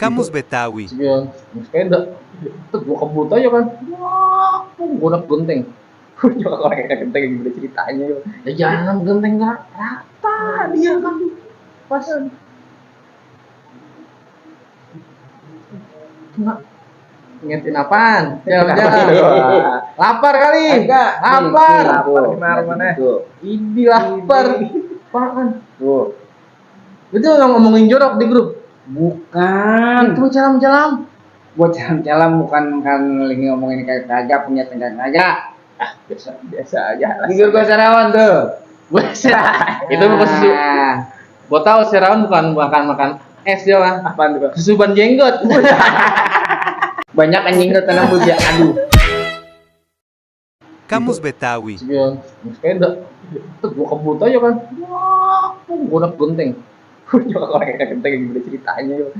Kamus Betawi. Sige, sepeda. Terus gua kebut aja kan. Wah, gua nak genteng. Gua juga kalau kayak genteng gimana ceritanya yuk. Ya jangan genteng rata dia kan. Pas nggak ngingetin apaan? Jalan-jalan. Lapar kali. Enggak. Lapar. Lapar gimana mana? Ini lapar. Apaan? Tuh. Itu ngomongin jorok di grup. Bukan. Itu jalan-jalan. Buat jalan-jalan bukan lagi ngomongin kayak kagak punya tenggang kagak. Ah, biasa aja. Tidur gua sarawan tuh. Itu bukan susu. Gua tahu Serawan bukan makan es dia mah. Apaan tuh? Susuban jenggot. Banyak anjing tuh tanam buja. Aduh. Kamus Betawi. Sige, sepeda. Terus gua kebut aja kan. Wah, gua nak genteng. Gua juga kalau kayak genteng gimana ceritanya yuk.